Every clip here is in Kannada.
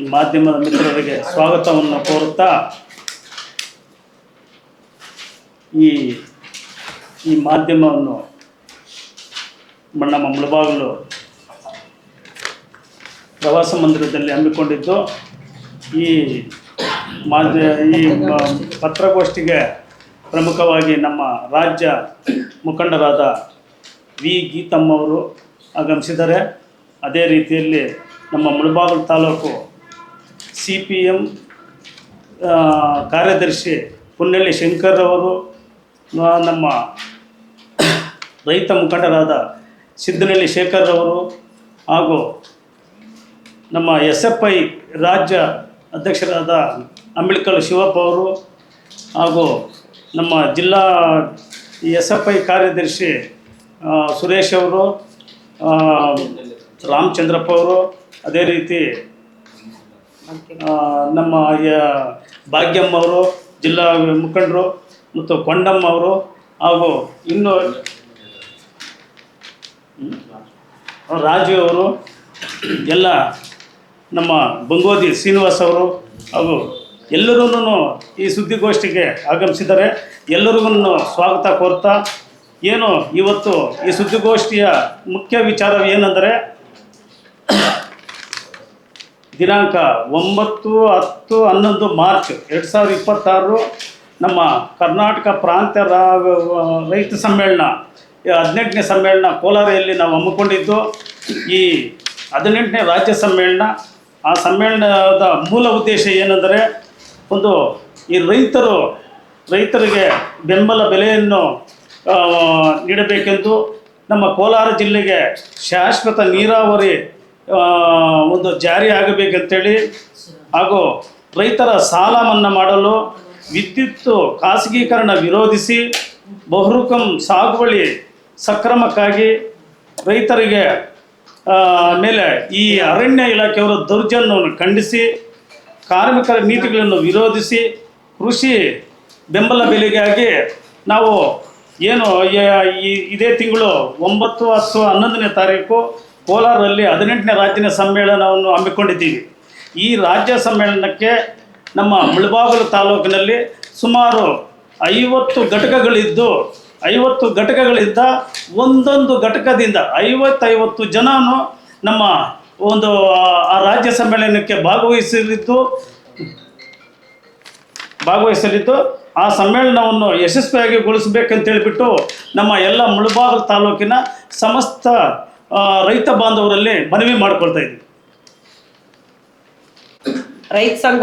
ಈ ಮಾಧ್ಯಮದ ಮಿತ್ರರಿಗೆ ಸ್ವಾಗತವನ್ನು ಕೋರುತ್ತಾ ಈ ಮಾಧ್ಯಮವನ್ನು ನಮ್ಮ ಮುಳಬಾಗಿಲು ಪ್ರವಾಸ ಮಂದಿರದಲ್ಲಿ ಹಮ್ಮಿಕೊಂಡಿದ್ದು ಈ ಪತ್ರಗೋಷ್ಠಿಗೆ ಪ್ರಮುಖವಾಗಿ ನಮ್ಮ ರಾಜ್ಯ ಮುಖಂಡರಾದ ವಿ ಗೀತಮ್ಮವರು ಆಗಮಿಸಿದ್ದಾರೆ. ಅದೇ ರೀತಿಯಲ್ಲಿ ನಮ್ಮ ಮುಳಬಾಗಿಲು ತಾಲೂಕು CPM ಕಾರ್ಯದರ್ಶಿ ಪುನ್ನಳ್ಳಿ ಶಂಕರ್ ಅವರು, ನಮ್ಮ ರೈತ ಮುಖಂಡರಾದ ಸಿದ್ದನಹಳ್ಳಿ ಶೇಖರ್ ಅವರು ಹಾಗೂ ನಮ್ಮ SFI ರಾಜ್ಯ ಅಧ್ಯಕ್ಷರಾದ ಅಂಬಿಳ್ಕಲ್ ಶಿವಪ್ಪ ಅವರು ಹಾಗೂ ನಮ್ಮ ಜಿಲ್ಲಾ SFI ಕಾರ್ಯದರ್ಶಿ ಸುರೇಶ್ ಅವರು, ರಾಮಚಂದ್ರಪ್ಪ ಅವರು, ಅದೇ ರೀತಿ ನಮ್ಮ ಭಾಗ್ಯಮ್ಮ ಅವರು ಜಿಲ್ಲಾ ಮುಖಂಡರು ಮತ್ತು ಕೊಂಡಮ್ಮ ಅವರು ಹಾಗೂ ಇನ್ನು ರಾಜು ಅವರು ಎಲ್ಲ ನಮ್ಮ ಬಂಗೋದಿ ಶ್ರೀನಿವಾಸ್ ಅವರು ಹಾಗೂ ಎಲ್ಲರೂ ಈ ಸುದ್ದಿಗೋಷ್ಠಿಗೆ ಆಗಮಿಸಿದ್ದಾರೆ. ಎಲ್ಲರಿಗೂ ಸ್ವಾಗತ ಕೋರ್ತಾ ಏನು ಇವತ್ತು ಈ ಸುದ್ದಿಗೋಷ್ಠಿಯ ಮುಖ್ಯ ವಿಚಾರ ಏನೆಂದರೆ ದಿನಾಂಕ 9, 10, 11 ಮಾರ್ಚ್ 2026 ನಮ್ಮ ಕರ್ನಾಟಕ ಪ್ರಾಂತ್ಯ ರೈತ ಸಮ್ಮೇಳನ 18ನೇ ಸಮ್ಮೇಳನ ಕೋಲಾರಲ್ಲಿ ನಾವು ಹಮ್ಮಿಕೊಂಡಿದ್ದು. ಈ 18ನೇ ರಾಜ್ಯ ಸಮ್ಮೇಳನ, ಆ ಸಮ್ಮೇಳನದ ಮೂಲ ಉದ್ದೇಶ ಏನೆಂದರೆ ಈ ರೈತರಿಗೆ ಬೆಂಬಲ ಬೆಲೆಯನ್ನು ನೀಡಬೇಕೆಂದು, ನಮ್ಮ ಕೋಲಾರ ಜಿಲ್ಲೆಗೆ ಶಾಶ್ವತ ನೀರಾವರಿ ಜಾರಿ ಆಗಬೇಕಂತೇಳಿ, ಹಾಗೂ ರೈತರ ಸಾಲ ಮನ್ನಾ ಮಾಡಲು, ವಿದ್ಯುತ್ ಖಾಸಗೀಕರಣ ವಿರೋಧಿಸಿ, ಬಹುರುಕಂ ಸಾಗುವಳಿ ಸಕ್ರಮಕ್ಕಾಗಿ ರೈತರಿಗೆ ಮೇಲೆ ಈ ಅರಣ್ಯ ಇಲಾಖೆಯವರ ದೌರ್ಜನ್ಯವನ್ನು ಖಂಡಿಸಿ, ಕಾರ್ಮಿಕರ ನೀತಿಗಳನ್ನು ವಿರೋಧಿಸಿ, ಕೃಷಿ ಬೆಂಬಲ ಬೆಲೆಗಾಗಿ ನಾವು ಏನು ಇದೇ ತಿಂಗಳು 9, 10, 11ನೇ ತಾರೀಕು ಕೋಲಾರಲ್ಲಿ 18ನೇ ರಾಜ್ಯ ಸಮ್ಮೇಳನವನ್ನು ಹಮ್ಮಿಕೊಂಡಿದ್ದೀವಿ. ಈ ರಾಜ್ಯ ಸಮ್ಮೇಳನಕ್ಕೆ ನಮ್ಮ ಮುಳಬಾಗಿಲು ತಾಲೂಕಿನಲ್ಲಿ ಸುಮಾರು 50 ಘಟಕಗಳಿದ್ದು, 50 ಘಟಕಗಳಿಂದ ಒಂದೊಂದು ಘಟಕದಿಂದ 50 ಜನನು ನಮ್ಮ ಆ ರಾಜ್ಯ ಸಮ್ಮೇಳನಕ್ಕೆ ಭಾಗವಹಿಸಲಿದ್ದು ಆ ಸಮ್ಮೇಳನವನ್ನು ಯಶಸ್ವಿಯಾಗಿ ಗೊಳಿಸಬೇಕಂತೇಳಿಬಿಟ್ಟು ನಮ್ಮ ಎಲ್ಲ ಮುಳಬಾಗಿಲು ತಾಲೂಕಿನ ಸಮಸ್ತ ರೈತ ಬಾಂಧವರಲ್ಲಿ ಮನವಿ ಮಾಡಿಕೊಳ್ತಾ ಇದ್ದೀವಿ. ರೈತ ಸಂಘ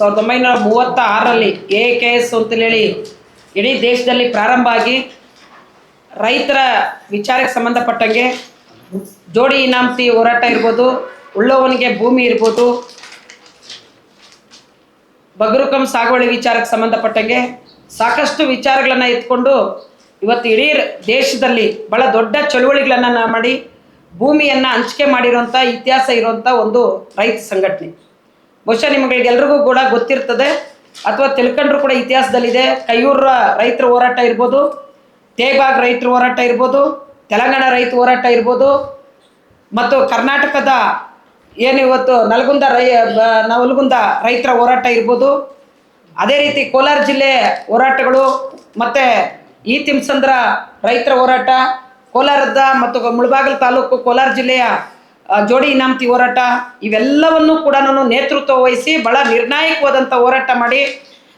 1936ರಲ್ಲಿ AKS ಅಂತೇಳಿ ಇಡೀ ದೇಶದಲ್ಲಿ ಪ್ರಾರಂಭ ಆಗಿ ರೈತರ ವಿಚಾರಕ್ಕೆ ಸಂಬಂಧಪಟ್ಟಂಗೆ ಜೋಡಿ ಇನಾಮತಿ ಹೋರಾಟ ಇರ್ಬೋದು, ಉಳ್ಳೋವನಿಗೆ ಭೂಮಿ ಇರ್ಬೋದು, ಬಗರುಕಂ ಸಾಗುವಳಿ ವಿಚಾರಕ್ಕೆ ಸಂಬಂಧಪಟ್ಟಂಗೆ ಸಾಕಷ್ಟು ವಿಚಾರಗಳನ್ನು ಎತ್ಕೊಂಡು ಇವತ್ತು ಇಡೀ ದೇಶದಲ್ಲಿ ಭಾಳ ದೊಡ್ಡ ಚಳುವಳಿಗಳನ್ನು ಮಾಡಿ ಭೂಮಿಯನ್ನು ಹಂಚಿಕೆ ಮಾಡಿರೋಂಥ ಇತಿಹಾಸ ಇರುವಂಥ ಒಂದು ರೈತ ಸಂಘಟನೆ. ಬಹುಶಃ ನಿಮಗೆಲ್ರಿಗೂ ಕೂಡ ಗೊತ್ತಿರ್ತದೆ ಅಥವಾ ತಿಳ್ಕೊಂಡ್ರು ಕೂಡ ಇತಿಹಾಸದಲ್ಲಿದೆ. ಕೈಯೂರ ರೈತರ ಹೋರಾಟ ಇರ್ಬೋದು, ತೇಬಾಗ್ ರೈತರ ಹೋರಾಟ ಇರ್ಬೋದು, ತೆಲಂಗಾಣ ರೈತ ಹೋರಾಟ ಇರ್ಬೋದು, ಮತ್ತು ಕರ್ನಾಟಕದ ಏನು ಇವತ್ತು ನಲ್ಗುಂದ ರೈತರ ಹೋರಾಟ ಇರ್ಬೋದು, ಅದೇ ರೀತಿ ಕೋಲಾರ ಜಿಲ್ಲೆ ಹೋರಾಟಗಳು, ಮತ್ತು ಈ ತಿಮ್ಸಂದ್ರ ರೈತರ ಹೋರಾಟ, ಕೋಲಾರದ ಮತ್ತು ಮುಳಬಾಗಿಲು ತಾಲೂಕು ಕೋಲಾರ ಜಿಲ್ಲೆಯ ಜೋಡಿ ಇನಾಮತಿ ಹೋರಾಟ, ಇವೆಲ್ಲವನ್ನು ಕೂಡ ನೇತೃತ್ವ ವಹಿಸಿ ಭಾಳ ನಿರ್ಣಾಯಕವಾದಂಥ ಹೋರಾಟ ಮಾಡಿ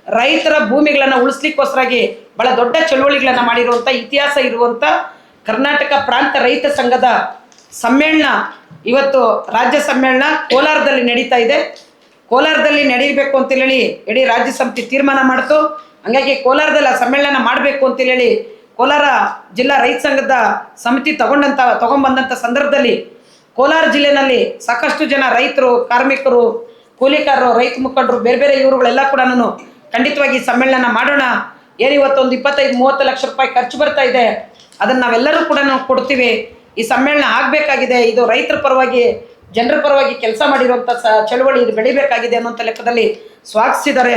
ರೈತರ ಭೂಮಿಗಳನ್ನು ಉಳಿಸ್ಲಿಕ್ಕೋಸ್ಕರಾಗಿ ಭಾಳ ದೊಡ್ಡ ಚಳುವಳಿಗಳನ್ನು ಮಾಡಿರುವಂಥ ಇತಿಹಾಸ ಇರುವಂಥ ಕರ್ನಾಟಕ ಪ್ರಾಂತ ರೈತ ಸಂಘದ ಸಮ್ಮೇಳನ ಇವತ್ತು ರಾಜ್ಯ ಸಮ್ಮೇಳನ ಕೋಲಾರದಲ್ಲಿ ನಡೀತಾ ಇದೆ. ಕೋಲಾರದಲ್ಲಿ ನಡೀಬೇಕು ಅಂತೇಳಿ ಇಡೀ ರಾಜ್ಯ ಸಮಿತಿ ತೀರ್ಮಾನ ಮಾಡ್ತು. ಹಾಗಾಗಿ ಕೋಲಾರದಲ್ಲಿ ಆ ಸಮ್ಮೇಳನ ಮಾಡಬೇಕು ಅಂತೇಳಿ ಕೋಲಾರ ಜಿಲ್ಲಾ ರೈತ ಸಂಘದ ಸಮಿತಿ ತಗೊಂಡ್ಬಂದಂಥ ಸಂದರ್ಭದಲ್ಲಿ ಕೋಲಾರ ಜಿಲ್ಲೆಯಲ್ಲಿ ಸಾಕಷ್ಟು ಜನ ರೈತರು, ಕಾರ್ಮಿಕರು, ಕೂಲಿಕಾರರು, ರೈತ ಮುಖಂಡರು, ಬೇರೆ ಬೇರೆ ಇವರುಗಳೆಲ್ಲ ಕೂಡ ಖಂಡಿತವಾಗಿ ಸಮ್ಮೇಳನ ಮಾಡೋಣ, ಏನಿವತ್ತೊಂದು 25-30 ಲಕ್ಷ ರೂಪಾಯಿ ಖರ್ಚು ಬರ್ತಾ ಇದೆ, ಅದನ್ನು ನಾವೆಲ್ಲರೂ ಕೂಡ ಕೊಡ್ತೀವಿ, ಈ ಸಮ್ಮೇಳನ ಆಗಬೇಕಾಗಿದೆ, ಇದು ರೈತರ ಪರವಾಗಿ ಜನರ ಪರವಾಗಿ ಕೆಲಸ ಮಾಡಿರುವಂಥ ಚಳುವಳಿ, ಇದು ಬೆಳಿಬೇಕಾಗಿದೆ ಅನ್ನೋಂಥ ಲೆಕ್ಕದಲ್ಲಿ ಸ್ವಾಗತಿಸಿದ್ದಾರೆ.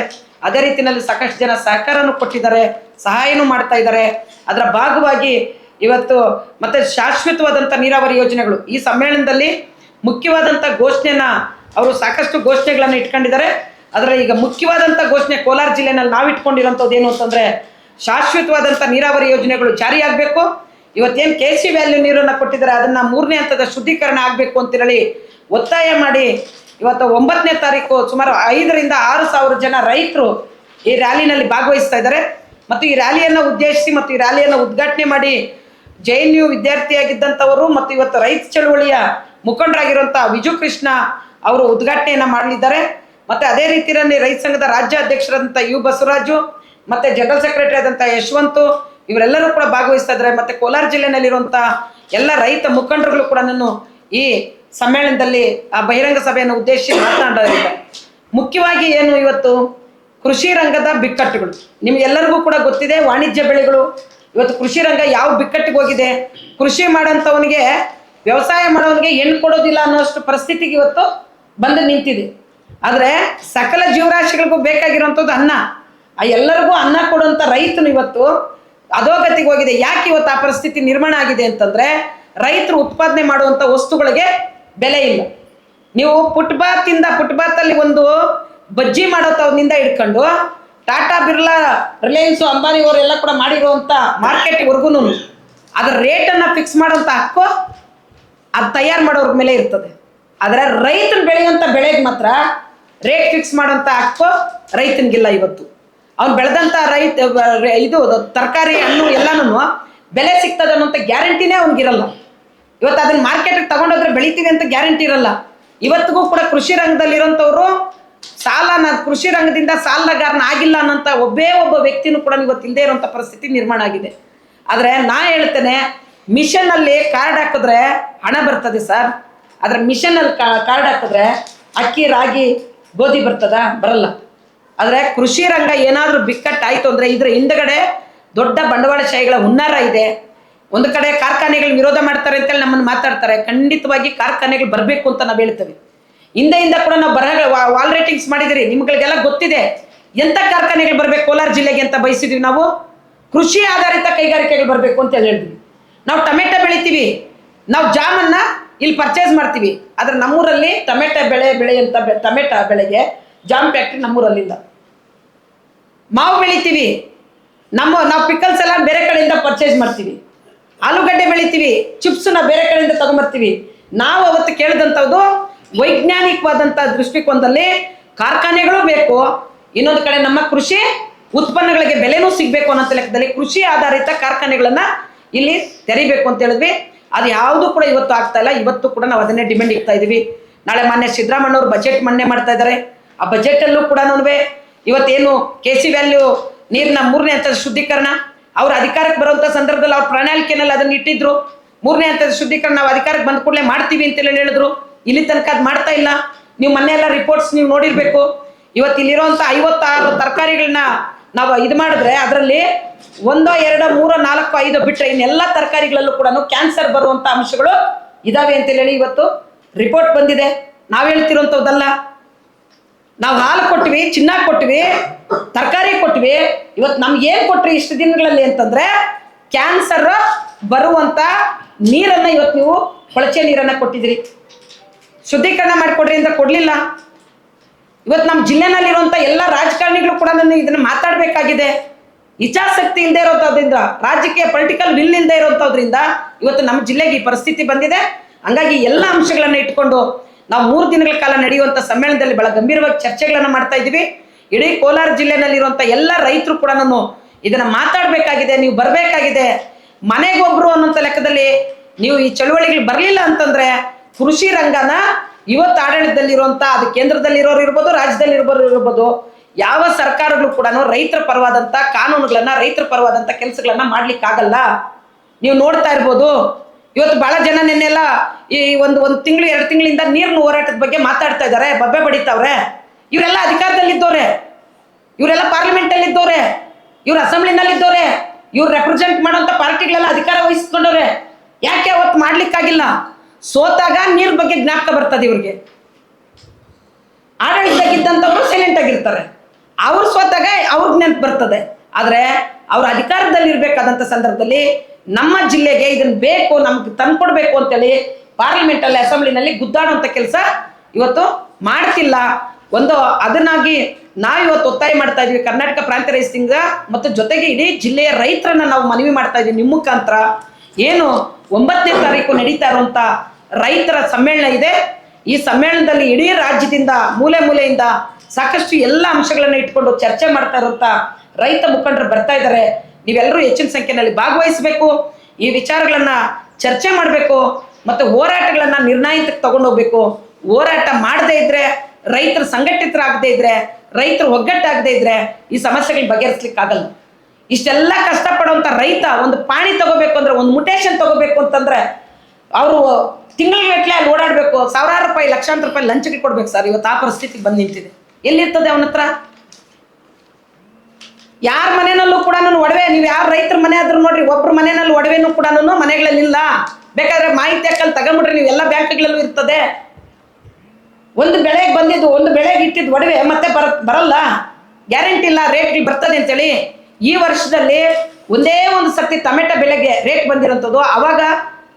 ಅದೇ ರೀತಿಯಲ್ಲಿ ಸಾಕಷ್ಟು ಜನ ಸಹಕಾರನೂ ಕೊಟ್ಟಿದ್ದಾರೆ, ಸಹಾಯನೂ ಮಾಡ್ತಾ ಇದ್ದಾರೆ. ಅದರ ಭಾಗವಾಗಿ ಇವತ್ತು ಮತ್ತೆ ಶಾಶ್ವತವಾದಂಥ ನೀರಾವರಿ ಯೋಜನೆಗಳು ಈ ಸಮ್ಮೇಳನದಲ್ಲಿ ಮುಖ್ಯವಾದಂಥ ಘೋಷಣೆಯನ್ನು ಅವರು ಸಾಕಷ್ಟು ಘೋಷಣೆಗಳನ್ನು ಇಟ್ಕೊಂಡಿದ್ದಾರೆ. ಅದರ ಈಗ ಮುಖ್ಯವಾದಂಥ ಘೋಷಣೆ ಕೋಲಾರ ಜಿಲ್ಲೆನಲ್ಲಿ ನಾವು ಇಟ್ಕೊಂಡಿರೋಂಥದ್ದು ಏನು ಅಂತಂದರೆ ಶಾಶ್ವತವಾದಂಥ ನೀರಾವರಿ ಯೋಜನೆಗಳು ಜಾರಿಯಾಗಬೇಕು. ಇವತ್ತೇನು KC ವ್ಯಾಲ್ಯೂ ನೀರನ್ನು ಕೊಟ್ಟಿದ್ದಾರೆ ಅದನ್ನು 3ನೇ ಹಂತದ ಶುದ್ಧೀಕರಣ ಆಗಬೇಕು ಅಂತೇಳಿ ಒತ್ತಾಯ ಮಾಡಿ ಇವತ್ತು 9ನೇ ತಾರೀಕು ಸುಮಾರು 5,000 to 6,000 ಜನ ರೈತರು ಈ ರ್ಯಾಲಿನಲ್ಲಿ ಭಾಗವಹಿಸ್ತಾ ಇದ್ದಾರೆ. ಮತ್ತು ಈ ರ್ಯಾಲಿಯನ್ನು ಉದ್ದೇಶಿಸಿ ಮತ್ತು ಈ ರ್ಯಾಲಿಯನ್ನು ಉದ್ಘಾಟನೆ ಮಾಡಿ JNU ವಿದ್ಯಾರ್ಥಿಯಾಗಿದ್ದಂಥವರು ಮತ್ತು ಇವತ್ತು ರೈತ ಚಳುವಳಿಯ ಮುಖಂಡರಾಗಿರುವಂಥ ವಿಜು ಕೃಷ್ಣ ಅವರು ಉದ್ಘಾಟನೆಯನ್ನು ಮಾಡಲಿದ್ದಾರೆ. ಮತ್ತು ಅದೇ ರೀತಿಯಲ್ಲಿ ರೈತ ಸಂಘದ ರಾಜ್ಯಾಧ್ಯಕ್ಷರಾದಂಥ ಯು ಬಸವರಾಜು ಮತ್ತು ಜನರಲ್ ಸೆಕ್ರೆಟರಿ ಆದಂಥ ಯಶವಂತು ಇವರೆಲ್ಲರೂ ಕೂಡ ಭಾಗವಹಿಸ್ತಾ ಇದ್ದಾರೆ. ಮತ್ತು ಕೋಲಾರ ಜಿಲ್ಲೆಯಲ್ಲಿರುವಂಥ ಎಲ್ಲ ರೈತ ಮುಖಂಡರುಗಳು ಕೂಡ ನಾನು ಈ ಸಮ್ಮೇಳನದಲ್ಲಿ ಆ ಬಹಿರಂಗ ಸಭೆಯನ್ನು ಉದ್ದೇಶಿಸಿ ಮಾತನಾಡಲಿದ್ದಾರೆ. ಮುಖ್ಯವಾಗಿ ಏನು ಇವತ್ತು ಕೃಷಿ ರಂಗದ ಬಿಕ್ಕಟ್ಟುಗಳು ನಿಮ್ಗೆಲ್ಲರಿಗೂ ಕೂಡ ಗೊತ್ತಿದೆ. ವಾಣಿಜ್ಯ ಬೆಳೆಗಳು ಇವತ್ತು ಕೃಷಿ ರಂಗ ಯಾವ ಬಿಕ್ಕಟ್ಟಿಗೆ ಹೋಗಿದೆ, ಕೃಷಿ ಮಾಡೋಂಥವನಿಗೆ ವ್ಯವಸಾಯ ಮಾಡೋವನಿಗೆ ಹೆಣ್ಣು ಕೊಡೋದಿಲ್ಲ ಅನ್ನೋಷ್ಟು ಪರಿಸ್ಥಿತಿಗೆ ಇವತ್ತು ಬಂದು ನಿಂತಿದೆ. ಆದರೆ ಸಕಲ ಜೀವರಾಶಿಗಳಿಗೂ ಬೇಕಾಗಿರುವಂಥದ್ದು ಅನ್ನ, ಆ ಎಲ್ಲರಿಗೂ ಅನ್ನ ಕೊಡುವಂಥ ರೈತನು ಇವತ್ತು ಅಧೋಗತಿಗೆ ಹೋಗಿದೆ. ಯಾಕೆ ಇವತ್ತು ಆ ಪರಿಸ್ಥಿತಿ ನಿರ್ಮಾಣ ಆಗಿದೆ ಅಂತಂದರೆ ರೈತರು ಉತ್ಪಾದನೆ ಮಾಡುವಂಥ ವಸ್ತುಗಳಿಗೆ ಬೆಲೆ ಇಲ್ಲ. ನೀವು ಫುಟ್ಪಾತಲ್ಲಿ ಒಂದು ಬಜ್ಜಿ ಮಾಡೋತವ್ನಿಂದ ಹಿಡ್ಕೊಂಡು ಟಾಟಾ ಬಿರ್ಲಾ ರಿಲಯನ್ಸು ಅಂಬಾನಿ ಅವರೆಲ್ಲ ಕೂಡ ಮಾಡಿರುವಂಥ ಮಾರ್ಕೆಟ್ವರೆಗೂ ಅದರ ರೇಟನ್ನು ಫಿಕ್ಸ್ ಮಾಡೋಂಥ ಹಕ್ಕು ಅದು ತಯಾರು ಮಾಡೋರ ಮೇಲೆ ಇರ್ತದೆ. ಆದರೆ ರೈತರು ಬೆಳೆಯುವಂಥ ಬೆಳೆಗೆ ಮಾತ್ರ ರೇಟ್ ಫಿಕ್ಸ್ ಮಾಡೋಂಥ ಹಕ್ಕು ರೈತನಿಗಿಲ್ಲ. ಇವತ್ತು ಅವ್ನು ಬೆಳೆದಂಥ ಇದು ತರಕಾರಿ ಹಣ್ಣು ಎಲ್ಲನೂ ಬೆಲೆ ಸಿಗ್ತದೆ ಅನ್ನೋಂಥ ಗ್ಯಾರಂಟಿನೇ ಅವ್ನಿಗಿರಲ್ಲ. ಇವತ್ತು ಅದನ್ನ ಮಾರ್ಕೆಟಿಗೆ ತಗೊಂಡೋದ್ರೆ ಬೆಳಿತೀವಿ ಅಂತ ಗ್ಯಾರಂಟಿ ಇರಲ್ಲ. ಇವತ್ತಿಗೂ ಕೂಡ ಕೃಷಿ ರಂಗದಲ್ಲಿರೋಂಥವ್ರು ಕೃಷಿ ರಂಗದಿಂದ ಸಾಲಗಾರನ ಆಗಿಲ್ಲ ಅನ್ನೋಂಥ ಒಬ್ಬ ವ್ಯಕ್ತಿನೂ ಕೂಡ ಇವತ್ತು ಇಲ್ಲದೆ ಇರೋಂಥ ಪರಿಸ್ಥಿತಿ ನಿರ್ಮಾಣ ಆಗಿದೆ. ಆದರೆ ನಾ ಹೇಳ್ತೇನೆ, ಮಿಷನಲ್ಲಿ ಕಾರ್ಡ್ ಹಾಕಿದ್ರೆ ಹಣ ಬರ್ತದೆ ಸರ್. ಆದರೆ ಮಿಷನಲ್ಲಿ ಕಾರ್ಡ್ ಹಾಕಿದ್ರೆ ಅಕ್ಕಿ ರಾಗಿ ಗೋಧಿ ಬರಲ್ಲ. ಆದರೆ ಕೃಷಿ ರಂಗ ಏನಾದರೂ ಬಿಕ್ಕಟ್ಟಾಯಿತು ಅಂದರೆ ಇದರ ಹಿಂದಗಡೆ ದೊಡ್ಡ ಬಂಡವಾಳಶಾಹಿಗಳ ಹುನ್ನಾರ ಇದೆ. ಒಂದು ಕಡೆ ಕಾರ್ಖಾನೆಗಳು ವಿರೋಧ ಮಾಡ್ತಾರೆ ಅಂತೇಳಿ ನಮ್ಮನ್ನು ಮಾತಾಡ್ತಾರೆ. ಖಂಡಿತವಾಗಿ ಕಾರ್ಖಾನೆಗಳು ಬರಬೇಕು ಅಂತ ನಾವು ಹೇಳ್ತೇವೆ. ಹಿಂದೆಯಿಂದ ಕೂಡ ನಾವು ವಾಲ್ ರೇಟಿಂಗ್ಸ್ ಮಾಡಿದಿರಿ, ನಿಮ್ಗಳಿಗೆಲ್ಲ ಗೊತ್ತಿದೆ ಎಂಥ ಕಾರ್ಖಾನೆಗಳು ಬರಬೇಕು ಕೋಲಾರ ಜಿಲ್ಲೆಗೆ ಅಂತ ಬಯಸಿದ್ವಿ. ನಾವು ಕೃಷಿ ಆಧಾರಿತ ಕೈಗಾರಿಕೆಗಳು ಬರಬೇಕು ಅಂತ ಹೇಳಿದ್ವಿ. ನಾವು ಟೊಮೆಟೊ ಬೆಳಿತೀವಿ, ನಾವು ಜಾಮನ್ನು ಇಲ್ಲಿ ಪರ್ಚೇಸ್ ಮಾಡ್ತೀವಿ. ಆದರೆ ನಮ್ಮೂರಲ್ಲಿ ಟೊಮೆಟೊ ಬೆಳೆಯಂಥ ಟೊಮೆಟೊ ಬೆಳೆಗೆ ಜಾಮ್ ಫ್ಯಾಕ್ಟ್ರಿ ನಮ್ಮೂರಲ್ಲಿಂದ. ಮಾವು ಬೆಳಿತೀವಿ, ನಾವು ಪಿಕಲ್ಸ್ ಎಲ್ಲ ಬೇರೆ ಕಡೆಯಿಂದ ಪರ್ಚೇಸ್ ಮಾಡ್ತೀವಿ. ಆಲೂಗಡ್ಡೆ ಬೆಳಿತೀವಿ, ಚಿಪ್ಸನ್ನ ಬೇರೆ ಕಡೆಯಿಂದ ತಗೊಂಬರ್ತೀವಿ. ನಾವು ಅವತ್ತು ಕೇಳಿದಂಥದ್ದು ವೈಜ್ಞಾನಿಕವಾದಂಥ ದೃಷ್ಟಿಕೋನದಲ್ಲಿ ಕಾರ್ಖಾನೆಗಳು ಬೇಕು, ಇನ್ನೊಂದು ಕಡೆ ನಮ್ಮ ಕೃಷಿ ಉತ್ಪನ್ನಗಳಿಗೆ ಬೆಲೆನೂ ಸಿಗಬೇಕು ಅನ್ನೋ ಲೆಕ್ಕದಲ್ಲಿ ಕೃಷಿ ಆಧಾರಿತ ಕಾರ್ಖಾನೆಗಳನ್ನು ಇಲ್ಲಿ ತೆರಿಬೇಕು ಅಂತ ಹೇಳಿದ್ವಿ. ಅದು ಯಾವುದು ಕೂಡ ಇವತ್ತು ಆಗ್ತಾ ಇಲ್ಲ. ಇವತ್ತು ಕೂಡ ನಾವು ಅದನ್ನೇ ಡಿಮ್ಯಾಂಡ್ ಇಡ್ತಾ ಇದ್ದೀವಿ. ನಾಳೆ ಮಾನ್ಯ ಸಿದ್ದರಾಮಯ್ಯವರು ಬಜೆಟ್ ಮಂಡನೆ ಮಾಡ್ತಾ ಇದ್ದಾರೆ. ಆ ಬಜೆಟಲ್ಲೂ ಕೂಡ ಇವತ್ತೇನು KC ವ್ಯಾಲ್ಯೂ ನೀರಿನ 3ನೇ ಹಂತದ ಶುದ್ಧೀಕರಣ ಅವರು ಅಧಿಕಾರಕ್ಕೆ ಬರುವಂಥ ಸಂದರ್ಭದಲ್ಲಿ ಅವ್ರ ಪ್ರಣಾಳಿಕೆಯಲ್ಲಿ ಅದನ್ನು ಇಟ್ಟಿದ್ರು. 3ನೇ ಹಂತದ ಶುದ್ಧೀಕರಣ ನಾವು ಅಧಿಕಾರಕ್ಕೆ ಬಂದ ಕೂಡಲೇ ಮಾಡ್ತೀವಿ ಅಂತೇಳಿ ಹೇಳಿದ್ರು. ಇಲ್ಲಿ ತನಕ ಅದು ಮಾಡ್ತಾ ಇಲ್ಲ. ನೀವು ಮೊನ್ನೆ ಎಲ್ಲ ರಿಪೋರ್ಟ್ಸ್ ನೀವು ನೋಡಿರಬೇಕು. ಇವತ್ತು ಇಲ್ಲಿರುವಂಥ 56 ತರಕಾರಿಗಳನ್ನ ನಾವು ಇದು ಮಾಡಿದ್ರೆ ಅದರಲ್ಲಿ 1, 2, 3, 4, 5 ಬಿಟ್ಟರೆ ಇನ್ನೆಲ್ಲ ತರಕಾರಿಗಳಲ್ಲೂ ಕೂಡ ಕ್ಯಾನ್ಸರ್ ಬರುವಂಥ ಅಂಶಗಳು ಇದಾವೆ ಅಂತೇಳಿ ಇವತ್ತು ರಿಪೋರ್ಟ್ ಬಂದಿದೆ. ನಾವು ಹೇಳ್ತಿರೋಂಥದ್ದಲ್ಲ. ನಾವು ಹಾಲು ಕೊಟ್ವಿ, ಚಿನ್ನ ಕೊಟ್ವಿ, ತರಕಾರಿ ಕೊಟ್ವಿ. ಇವತ್ತು ನಮ್ಗೆ ಏನು ಕೊಟ್ರಿ ಇಷ್ಟು ದಿನಗಳಲ್ಲಿ ಅಂತಂದ್ರೆ ಕ್ಯಾನ್ಸರ್ ಬರುವಂಥ ನೀರನ್ನು ಇವತ್ತು ನೀವು ಕೊಳಚೆ ನೀರನ್ನು ಕೊಟ್ಟಿದ್ದೀರಿ. ಶುದ್ಧೀಕರಣ ಮಾಡಿಕೊಡ್ರಿ ಅಂತ ಕೊಡಲಿಲ್ಲ. ಇವತ್ತು ನಮ್ಮ ಜಿಲ್ಲೆನಲ್ಲಿರುವಂಥ ಎಲ್ಲ ರಾಜಕಾರಣಿಗಳು ಕೂಡ ಇದನ್ನು ಮಾತಾಡಬೇಕಾಗಿದೆ. ಇಚ್ಛಾಶಕ್ತಿ ಇಲ್ಲದೆ ಇರೋದ್ರಿಂದ, ರಾಜಕೀಯ ಪೊಲಿಟಿಕಲ್ ವಿಲ್ ಇಲ್ಲದೆ ಇರೋಂಥದ್ರಿಂದ ಇವತ್ತು ನಮ್ಮ ಜಿಲ್ಲೆಗೆ ಈ ಪರಿಸ್ಥಿತಿ ಬಂದಿದೆ. ಹಂಗಾಗಿ ಎಲ್ಲ ಅಂಶಗಳನ್ನು ಇಟ್ಕೊಂಡು ನಾವು 3 ದಿನಗಳ ಕಾಲ ನಡೆಯುವಂಥ ಸಮ್ಮೇಳನದಲ್ಲಿ ಬಹಳ ಗಂಭೀರವಾಗಿ ಚರ್ಚೆಗಳನ್ನು ಮಾಡ್ತಾ ಇದ್ದೀವಿ. ಇಡೀ ಕೋಲಾರ ಜಿಲ್ಲೆನಲ್ಲಿರುವಂಥ ಎಲ್ಲ ರೈತರು ಕೂಡ ಇದನ್ನು ಮಾತಾಡಬೇಕಾಗಿದೆ. ನೀವು ಬರಬೇಕಾಗಿದೆ. ಮನೆಗೊಬ್ಬರು ಅನ್ನೋಂಥ ಲೆಕ್ಕದಲ್ಲಿ ನೀವು ಈ ಚಳುವಳಿಗಳು ಬರಲಿಲ್ಲ ಅಂತಂದರೆ ಕೃಷಿ ರಂಗನ ಇವತ್ತು ಆಡಳಿತದಲ್ಲಿರುವಂಥ ಅದು ಕೇಂದ್ರದಲ್ಲಿರೋರು ಇರ್ಬೋದು, ರಾಜ್ಯದಲ್ಲಿರೋರು ಇರ್ಬೋದು, ಯಾವ ಸರ್ಕಾರಗಳು ಕೂಡ ರೈತರ ಪರವಾದಂಥ ಕಾನೂನುಗಳನ್ನು, ರೈತರ ಪರವಾದಂಥ ಕೆಲಸಗಳನ್ನು ಮಾಡ್ಲಿಕ್ಕಾಗಲ್ಲ. ನೀವು ನೋಡ್ತಾ ಇರ್ಬೋದು. ಇವತ್ತು ಬಹಳ ಜನ ನಿನ್ನೆಲ್ಲ ಈ ಒಂದು ತಿಂಗಳು 2 ತಿಂಗಳಿಂದ ನೀರಿನ ಹೋರಾಟದ ಬಗ್ಗೆ ಮಾತಾಡ್ತಾ ಇದ್ದಾರೆ, ಬಬ್ಬೆ ಬಡಿತಾವ್ರೆ. ಇವರೆಲ್ಲ ಅಧಿಕಾರದಲ್ಲಿದ್ದವ್ರೆ, ಇವರೆಲ್ಲ ಪಾರ್ಲಿಮೆಂಟಲ್ಲಿದ್ದವ್ರೆ, ಇವ್ರು ಅಸೆಂಬ್ಲಿನಲ್ಲಿದ್ದವ್ರೆ, ಇವ್ರು ರೆಪ್ರೆಸೆಂಟ್ ಮಾಡೋಂಥ ಪಾರ್ಟಿಗಳೆಲ್ಲ ಅಧಿಕಾರ ವಹಿಸ್ಕೊಂಡವ್ರೆ. ಯಾಕೆ ಅವತ್ತು ಮಾಡ್ಲಿಕ್ಕಾಗಿಲ್ಲ? ಸೋತಾಗ ನೀರ್ ಬಗ್ಗೆ ಜ್ಞಾಪಕ ಬರ್ತದೆ ಇವ್ರಿಗೆ. ಆಡಳಿತಕ್ಕಿದ್ದಂಥವ್ರು ಸೈಲೆಂಟ್ ಆಗಿರ್ತಾರೆ. ಅವ್ರು ಸೋತಾಗ ಅವ್ರಿಗೆ ನೆನಪು ಬರ್ತದೆ. ಆದರೆ ಅವ್ರ ಅಧಿಕಾರದಲ್ಲಿ ಇರಬೇಕಾದಂಥ ಸಂದರ್ಭದಲ್ಲಿ ನಮ್ಮ ಜಿಲ್ಲೆಗೆ ಇದನ್ನು ಬೇಕು, ನಮ್ಗೆ ತಂದ್ಕೊಡ್ಬೇಕು ಅಂತೇಳಿ ಪಾರ್ಲಿಮೆಂಟಲ್ಲಿ, ಅಸೆಂಬ್ಲಿನಲ್ಲಿ ಗುದ್ದಾಡುವಂಥ ಕೆಲಸ ಇವತ್ತು ಮಾಡ್ತಿಲ್ಲ. ಒಂದು ಅದನ್ನಾಗಿ ನಾವು ಇವತ್ತು ಒತ್ತಾಯ ಮಾಡ್ತಾ ಇದೀವಿ ಕರ್ನಾಟಕ ಪ್ರಾಂತ ರೈತ ಸಂಘ ಮತ್ತು ಜೊತೆಗೆ ಇಡೀ ಜಿಲ್ಲೆಯ ರೈತರನ್ನ ನಾವು ಮನವಿ ಮಾಡ್ತಾ ಇದೀವಿ ನಿಮ್ಮ ಮುಖಾಂತರ. ಏನು 9ನೇ ತಾರೀಕು ನಡೀತಾ ಇರುವಂತ ರೈತರ ಸಮ್ಮೇಳನ ಇದೆ, ಈ ಸಮ್ಮೇಳನದಲ್ಲಿ ಇಡೀ ರಾಜ್ಯದಿಂದ ಮೂಲೆ ಮೂಲೆಯಿಂದ ಸಾಕಷ್ಟು ಎಲ್ಲ ಅಂಶಗಳನ್ನ ಇಟ್ಕೊಂಡು ಚರ್ಚೆ ಮಾಡ್ತಾ ಇರುವಂತ ರೈತ ಮುಖಂಡರು ಬರ್ತಾ ಇದ್ದಾರೆ. ನೀವೆಲ್ಲರೂ ಹೆಚ್ಚಿನ ಸಂಖ್ಯೆಯಲ್ಲಿ ಭಾಗವಹಿಸಬೇಕು, ಈ ವಿಚಾರಗಳನ್ನ ಚರ್ಚೆ ಮಾಡಬೇಕು ಮತ್ತು ಹೋರಾಟಗಳನ್ನ ನಿರ್ಣಾಯಕಕ್ಕೆ ತಗೊಂಡೋಗ್ಬೇಕು. ಹೋರಾಟ ಮಾಡದೇ ಇದ್ರೆ, ರೈತರು ಸಂಘಟಿತರಾಗದೇ ಇದ್ರೆ, ರೈತರು ಒಗ್ಗಟ್ಟಾಗದೇ ಇದ್ರೆ ಈ ಸಮಸ್ಯೆಗಳು ಬಗೆಹರಿಸ್ಲಿಕ್ಕೆ ಆಗಲ್ಲ. ಇಷ್ಟೆಲ್ಲ ಕಷ್ಟಪಡುವಂತ ರೈತ ಒಂದು ಪಾಣಿ ತಗೋಬೇಕು ಅಂದ್ರೆ, ಒಂದು ಮುಟೇಶನ್ ತಗೋಬೇಕು ಅಂತಂದ್ರೆ ಅವರು ತಿಂಗಳಿಗಟ್ಟಲೆ ಅಲ್ಲಿ ಓಡಾಡಬೇಕು, ಸಾವಿರಾರು ರೂಪಾಯಿ ಲಕ್ಷಾಂತರ ರೂಪಾಯಿ ಲಂಚಕ್ಕೆ ಕೊಡ್ಬೇಕು ಸರ್. ಇವತ್ತು ಆ ಪರಿಸ್ಥಿತಿಗೆ ಬಂದು ನಿಂತಿದೆ. ಎಲ್ಲಿರ್ತದೆ ಅವನ ಹತ್ರ? ಯಾರ ಮನೆಯಲ್ಲೂ ಕೂಡ ಒಡವೆ, ನೀವು ಯಾರು ರೈತರ ಮನೆ ಆದ್ರೂ ನೋಡ್ರಿ, ಒಬ್ರ ಮನೆಯಲ್ಲಿ ಒಡವೆನೂ ಕೂಡ ಮನೆಗಳಲ್ಲಿ ಇಲ್ಲ. ಬೇಕಾದ್ರೆ ಮಾಹಿತಿ ಹಾಕಲ್ಲಿ ತಗೊಂಡ್ಬಿಡ್ರಿ, ನೀವು ಎಲ್ಲ ಬ್ಯಾಂಕ್ಗಳಲ್ಲೂ ಇರ್ತದೆ. ಒಂದು ಬೆಳೆಗೆ ಬಂದಿದ್ದು, ಒಂದು ಬೆಳೆಗೆ ಇಟ್ಟಿದ್ದು ಒಡವೆ ಮತ್ತೆ ಬರಲ್ಲ, ಗ್ಯಾರಂಟಿ ಇಲ್ಲ ರೇಟ್ಗಳು ಬರ್ತದೆ ಅಂತೇಳಿ. ಈ ವರ್ಷದಲ್ಲಿ ಒಂದೇ ಒಂದು ಸರ್ತಿ ಟೊಮೆಟೊ ಬೆಲೆಗೆ ರೇಟ್ ಬಂದಿರೋಂಥದ್ದು. ಅವಾಗ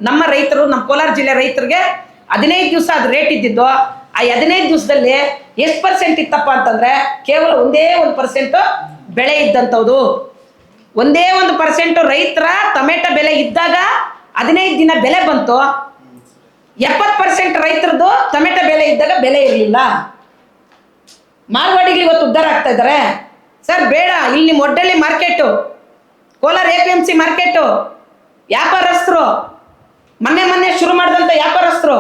ನಮ್ಮ ರೈತರು, ನಮ್ಮ ಕೋಲಾರ ಜಿಲ್ಲೆ ರೈತರಿಗೆ 15 ದಿವಸ ಅದು ರೇಟ್ ಇದ್ದಿದ್ದು. ಆ 15 ದಿವಸದಲ್ಲಿ ಎಷ್ಟು % ಇತ್ತಪ್ಪ ಅಂತಂದ್ರೆ ಕೇವಲ ಒಂದೇ 1% ಬೆಳೆ ಇದ್ದಂಥದ್ದು. ಒಂದೇ 1% ರೈತರ ಟೊಮೆಟೊ ಬೆಲೆ ಇದ್ದಾಗ 15 ದಿನ ಬೆಲೆ ಬಂತು. 70% ರೈತರದ್ದು ಟೊಮೆಟೊ ಬೆಲೆ ಇದ್ದಾಗ ಬೆಲೆ ಇರಲಿಲ್ಲ. ಮಾರ್ವಾಡಿಗಳು ಇವತ್ತು ಉದ್ಧಾರ ಆಗ್ತಾ ಇದ್ದಾರೆ ಸರ್. ಬೇಡ, ಇಲ್ಲಿ ನಿಮ್ಮ Oddalli market, Kolar APMC market, ವ್ಯಾಪಾರಸ್ಥರು ಮೊನ್ನೆ ಶುರು ಮಾಡಿದಂಥ ವ್ಯಾಪಾರಸ್ಥರು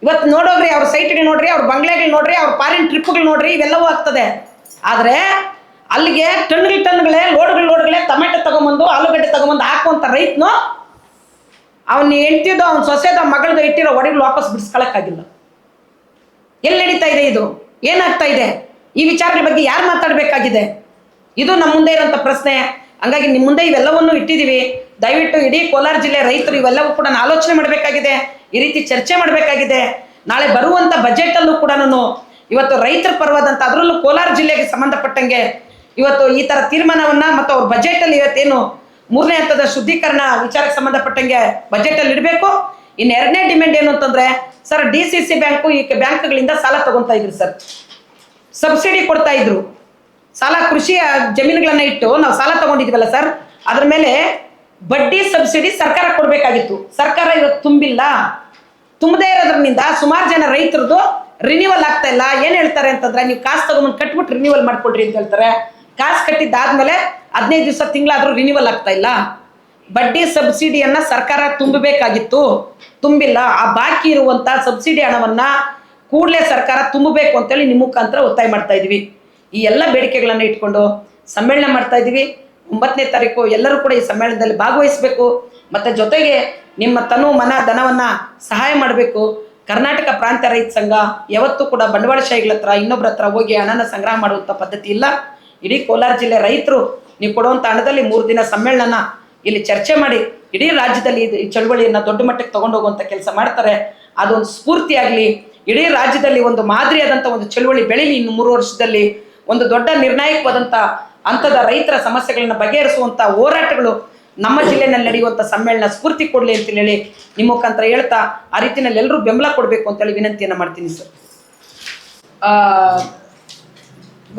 ಇವತ್ತು ನೋಡೋಗ್ರಿ, ಅವ್ರ ಸೈಟ್ಗಳು ನೋಡ್ರಿ, ಅವ್ರ ಬಂಗ್ಲೆಗಳು ನೋಡ್ರಿ, ಅವ್ರ ಫಾರಿನ್ ಟ್ರಿಪ್ಗಳು ನೋಡ್ರಿ, ಇವೆಲ್ಲವೂ ಆಗ್ತದೆ. ಆದರೆ ಅಲ್ಲಿಗೆ ಟನ್ಗಳೇ ಲೋಡ್ಗಳೇ ಟೊಮೆಟೊ ತಗೊಂಬಂದು, ಆಲೂಗಡ್ಡೆ ತಗೊಂಬಂದು ಹಾಕುವಂಥ ರೈತನು ಅವನ್ನ ಹೆಂಡ್ತಿದ್ದು, ಅವ್ನ ಸೊಸೆದು, ಮಗಳದು ಇಟ್ಟಿರೋ ಒಡೆಗಳು ವಾಪಸ್ ಬಿಡಿಸ್ಕೊಳಕ್ಕಾಗಿಲ್ಲ. ಎಲ್ಲಿ ನಡೀತಾ ಇದೆ ಇದು? ಏನಾಗ್ತಾ ಇದೆ? ಈ ವಿಚಾರಗಳ ಬಗ್ಗೆ ಯಾರು ಮಾತಾಡಬೇಕಾಗಿದೆ? ಇದು ನಮ್ಮ ಮುಂದೆ ಇರುವಂಥ ಪ್ರಶ್ನೆ. ಹಂಗಾಗಿ ನಿಮ್ಮ ಮುಂದೆ ಇವೆಲ್ಲವನ್ನು ಇಟ್ಟಿದ್ದೀವಿ. ದಯವಿಟ್ಟು ಇಡೀ ಕೋಲಾರ ಜಿಲ್ಲೆ ರೈತರು ಇವೆಲ್ಲವೂ ಕೂಡ ಆಲೋಚನೆ ಮಾಡಬೇಕಾಗಿದೆ, ಈ ರೀತಿ ಚರ್ಚೆ ಮಾಡಬೇಕಾಗಿದೆ. ನಾಳೆ ಬರುವಂಥ ಬಜೆಟಲ್ಲೂ ಕೂಡ ಇವತ್ತು ರೈತರ ಪರವಾದಂಥ, ಅದರಲ್ಲೂ ಕೋಲಾರ ಜಿಲ್ಲೆಗೆ ಸಂಬಂಧಪಟ್ಟಂಗೆ ಇವತ್ತು ಈ ಥರ ತೀರ್ಮಾನವನ್ನ ಮತ್ತು ಅವ್ರ ಬಜೆಟಲ್ಲಿ ಇವತ್ತೇನು 3ನೇ ಹಂತದ ಶುದ್ಧೀಕರಣ ವಿಚಾರಕ್ಕೆ ಸಂಬಂಧಪಟ್ಟಂಗೆ ಬಜೆಟಲ್ಲಿ ಇಡಬೇಕು. ಇನ್ನು 2ನೇ ಡಿಮ್ಯಾಂಡ್ ಏನು ಅಂತಂದ್ರೆ ಸರ್, DCC ಬ್ಯಾಂಕು ಈ ಬ್ಯಾಂಕ್ಗಳಿಂದ ಸಾಲ ತಗೊತಾ ಇದ್ರು ಸರ್, ಸಬ್ಸಿಡಿ ಕೊಡ್ತಾ ಇದ್ರು. ಸಾಲ ಕೃಷಿ ಜಮೀನುಗಳನ್ನ ಇಟ್ಟು ನಾವು ಸಾಲ ತಗೊಂಡಿದ್ವಲ್ಲ ಸರ್, ಅದ್ರ ಮೇಲೆ ಬಡ್ಡಿ ಸಬ್ಸಿಡಿ ಸರ್ಕಾರ ಕೊಡಬೇಕಾಗಿತ್ತು. ಸರ್ಕಾರ ಇವತ್ತು ತುಂಬಿಲ್ಲ. ತುಂಬದೇ ಇರೋದ್ರಿಂದ ಸುಮಾರು ಜನ ರೈತರದ್ದು ರಿನ್ಯೂವಲ್ ಆಗ್ತಾ ಇಲ್ಲ. ಏನ್ ಹೇಳ್ತಾರೆ ಅಂತಂದ್ರೆ, ನೀವು ಕಾಸು ತಗೊಂಡ್ಬಂದು ಕಟ್ಬಿಟ್ಟು ರಿನ್ಯೂವಲ್ ಮಾಡ್ಕೊಳ್ರಿ ಅಂತ ಹೇಳ್ತಾರೆ. ಕಾಸು ಕಟ್ಟಿದ್ದಾದ್ಮೇಲೆ 15 ದಿವಸ ತಿಂಗಳಾದ್ರೂ ರಿನ್ಯೂವಲ್ ಆಗ್ತಾ ಇಲ್ಲ. ಬಡ್ಡಿ ಸಬ್ಸಿಡಿಯನ್ನ ಸರ್ಕಾರ ತುಂಬಬೇಕಾಗಿತ್ತು, ತುಂಬಿಲ್ಲ. ಆ ಬಾಕಿ ಇರುವಂತ ಸಬ್ಸಿಡಿ ಹಣವನ್ನ ಕೂಡಲೇ ಸರ್ಕಾರ ತುಂಬಬೇಕು ಅಂತೇಳಿ ನಿಮ್ಮ ಮುಖಾಂತರ ಒತ್ತಾಯ ಮಾಡ್ತಾ ಇದೀವಿ. ಈ ಎಲ್ಲ ಬೇಡಿಕೆಗಳನ್ನ ಇಟ್ಕೊಂಡು ಸಮ್ಮೇಳನ ಮಾಡ್ತಾ ಇದೀವಿ. 9ನೇ ತಾರೀಕು ಎಲ್ಲರೂ ಕೂಡ ಈ ಸಮ್ಮೇಳನದಲ್ಲಿ ಭಾಗವಹಿಸಬೇಕು. ಮತ್ತೆ ಜೊತೆಗೆ ನಿಮ್ಮ ತನು ಮನ ಧನವನ್ನ ಸಹಾಯ ಮಾಡಬೇಕು. ಕರ್ನಾಟಕ ಪ್ರಾಂತ ರೈತ ಸಂಘ ಯಾವತ್ತೂ ಕೂಡ ಬಂಡವಾಳಶಾಹಿಗಳ ಹತ್ರ ಇನ್ನೊಬ್ಬರ ಹತ್ರ ಹೋಗಿ ಹಣನ ಸಂಗ್ರಹ ಮಾಡುವಂಥ ಪದ್ಧತಿ ಇಲ್ಲ. ಇಡೀ ಕೋಲಾರ ಜಿಲ್ಲೆ ರೈತರು ನೀವು ಕೊಡುವಂಥ ಹಣದಲ್ಲಿ 3 ದಿನ ಸಮ್ಮೇಳನ ಇಲ್ಲಿ ಚರ್ಚೆ ಮಾಡಿ ಇಡೀ ರಾಜ್ಯದಲ್ಲಿ ಈ ಚಳವಳಿಯನ್ನು ದೊಡ್ಡ ಮಟ್ಟಕ್ಕೆ ತಗೊಂಡೋಗುವಂಥ ಕೆಲಸ ಮಾಡ್ತಾರೆ. ಅದೊಂದು ಸ್ಫೂರ್ತಿಯಾಗಲಿ, ಇಡೀ ರಾಜ್ಯದಲ್ಲಿ ಒಂದು ಮಾದರಿಯಾದಂಥ ಒಂದು ಚಳವಳಿ ಬೆಳೀಲಿ. ಇನ್ನು 3 ವರ್ಷದಲ್ಲಿ ಒಂದು ದೊಡ್ಡ ನಿರ್ಣಾಯಕವಾದಂಥ ಹಂತದ ರೈತರ ಸಮಸ್ಯೆಗಳನ್ನ ಬಗೆಹರಿಸುವಂಥ ಹೋರಾಟಗಳು ನಮ್ಮ ಜಿಲ್ಲೆನಲ್ಲಿ ನಡೆಯುವಂಥ ಸಮ್ಮೇಳನ ಸ್ಫೂರ್ತಿ ಕೊಡಲಿ ಅಂತ ಹೇಳಿ ನಿಮ್ಮ ಮುಖಾಂತರ ಹೇಳ್ತಾ, ಆ ರೀತಿಯಲ್ಲಿ ಎಲ್ಲರೂ ಬೆಂಬಲ ಕೊಡಬೇಕು ಅಂತೇಳಿ ವಿನಂತಿಯನ್ನು ಮಾಡ್ತೀನಿ ಸರ್.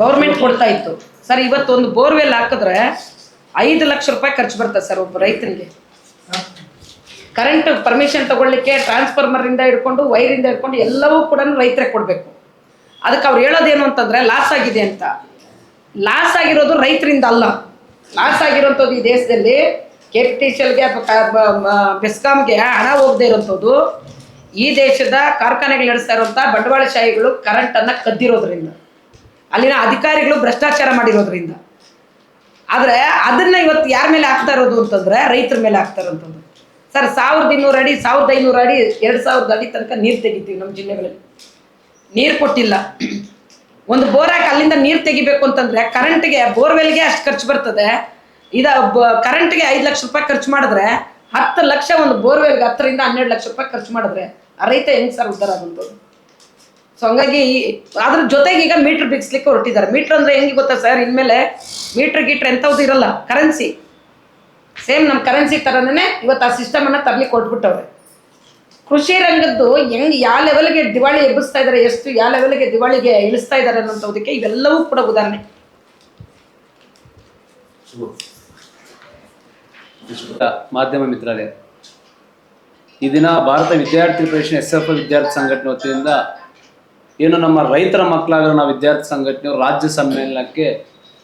ಗೌರ್ಮೆಂಟ್ ಕೊಡ್ತಾ ಇತ್ತು ಸರ್, ಇವತ್ತು ಒಂದು ಬೋರ್ವೆಲ್ ಹಾಕಿದ್ರೆ 5 ಲಕ್ಷ ರೂಪಾಯಿ ಖರ್ಚು ಬರ್ತದೆ ಸರ್ ಒಬ್ಬ ರೈತನಿಗೆ. ಕರೆಂಟ್ ಪರ್ಮಿಷನ್ ತಗೊಳ್ಳಿಕ್ಕೆ ಟ್ರಾನ್ಸ್ಫಾರ್ಮರ್ ಇಂದ ಹಿಡ್ಕೊಂಡು ವೈರಿಂದ ಹಿಡ್ಕೊಂಡು ಎಲ್ಲವೂ ಕೂಡ ರೈತರೇ ಕೊಡಬೇಕು. ಅದಕ್ಕೆ ಅವ್ರು ಹೇಳೋದೇನು ಅಂತಂದ್ರೆ ಲಾಸ್ ಆಗಿದೆ ಅಂತ. ಲಾಸ್ ಆಗಿರೋದು ರೈತರಿಂದ ಅಲ್ಲ, ಲಾಸ್ ಆಗಿರೋಂಥದ್ದು ಈ ದೇಶದಲ್ಲಿ KPTCLಗೆ ಅಥವಾ ಬೆಸ್ಕಾಂಗೆ ಹಣ ಹೋಗದೆ ಇರೋಂಥದ್ದು ಈ ದೇಶದ ಕಾರ್ಖಾನೆಗಳು ನಡೆಸ್ತಾ ಇರುವಂಥ ಬಂಡವಾಳಶಾಹಿಗಳು ಕರೆಂಟನ್ನು ಕದ್ದಿರೋದ್ರಿಂದ, ಅಲ್ಲಿನ ಅಧಿಕಾರಿಗಳು ಭ್ರಷ್ಟಾಚಾರ ಮಾಡಿರೋದ್ರಿಂದ. ಆದರೆ ಅದನ್ನ ಇವತ್ತು ಯಾರ ಮೇಲೆ ಆಗ್ತಾ ಇರೋದು ಅಂತಂದ್ರೆ ರೈತರ ಮೇಲೆ ಆಗ್ತಾ ಇರೋಂಥದ್ದು. ಸರ್ 1200 ಅಡಿ 1500 ಅಡಿ 2000 ಅಡಿ ತನಕ ನೀರು ತೆಗಿತೀವಿ ನಮ್ಮ ಜಿಲ್ಲೆಗಳಲ್ಲಿ. ನೀರು ಕೊಟ್ಟಿಲ್ಲ. ಒಂದು ಬೋರ್ ಹಾಕಿ ಅಲ್ಲಿಂದ ನೀರು ತೆಗಿಬೇಕು ಅಂತಂದ್ರೆ ಕರೆಂಟ್ಗೆ, ಬೋರ್ವೆಲ್ಗೆ ಅಷ್ಟು ಖರ್ಚು ಬರ್ತದೆ. ಕರೆಂಟ್ಗೆ 5 ಲಕ್ಷ ರೂಪಾಯಿ ಖರ್ಚು ಮಾಡಿದ್ರೆ 10 ಲಕ್ಷ ಒಂದು ಬೋರ್ವೆಲ್ಗೆ 10 ರಿಂದ 12 ಲಕ್ಷ ರೂಪಾಯಿ ಖರ್ಚು ಮಾಡಿದ್ರೆ ಆ ರೈತ ಹೆಂಗ್ ಸರ್ ಉದ್ಧಾರ ಆಗುವಂಥದ್ದು? ಸೊ ಹಂಗಾಗಿ ಅದ್ರ ಜೊತೆಗೆ ಈಗ ಮೀಟರ್ ಬಿಡಿಸ್ಲಿಕ್ಕೆ ಹೊರಟಿದ್ದಾರೆ. ಮೀಟರ್ ಅಂದ್ರೆ ಹೆಂಗೆ ಗೊತ್ತಾ ಸರ್, ಇನ್ಮೇಲೆ ಮೀಟರ್ ಗೀಟ್ರ್ ಎಂಥದ್ದು ಇರಲ್ಲ, ಕರೆನ್ಸಿ ಸೇಮ್ ನಮ್ಮ ಕರೆನ್ಸಿ ಥರನೇ ಇವತ್ತು ಆ ಸಿಸ್ಟಮನ್ನು ತರಲಿಕ್ಕೆ ಕೊಟ್ಬಿಟ್ಟವ್ರೆ. ಕೃಷಿ ರಂಗದ್ದು ಹೆಂಗ್ ಯಾವ ಲೆವೆಲ್ಗೆ ದಿವಾಳಿ ಎಬ್ಬಿಸ್ತಾ ಇದ್ದಾರೆ, ಎಷ್ಟು ಯಾವ ಲೆವೆಲ್ಗೆ ದಿವಾಳಿಗೆ ಇಳಿಸ್ತಾ ಇದ್ದಾರೆ ಅನ್ನೋದಕ್ಕೆ ಇವೆಲ್ಲವೂ ಕೂಡ ಉದಾಹರಣೆ. ಮಾಧ್ಯಮ ಮಿತ್ರರೇ, ಈ ದಿನ ಭಾರತ ವಿದ್ಯಾರ್ಥಿ ಫೆಡರೇಷನ್ SF ವಿದ್ಯಾರ್ಥಿ ಸಂಘಟನೆ ವತಿಯಿಂದ ಏನು ನಮ್ಮ ರೈತರ ಮಕ್ಕಳಾಗೋ ನಾವು ವಿದ್ಯಾರ್ಥಿ ಸಂಘಟನೆ ರಾಜ್ಯ ಸಮ್ಮೇಳನಕ್ಕೆ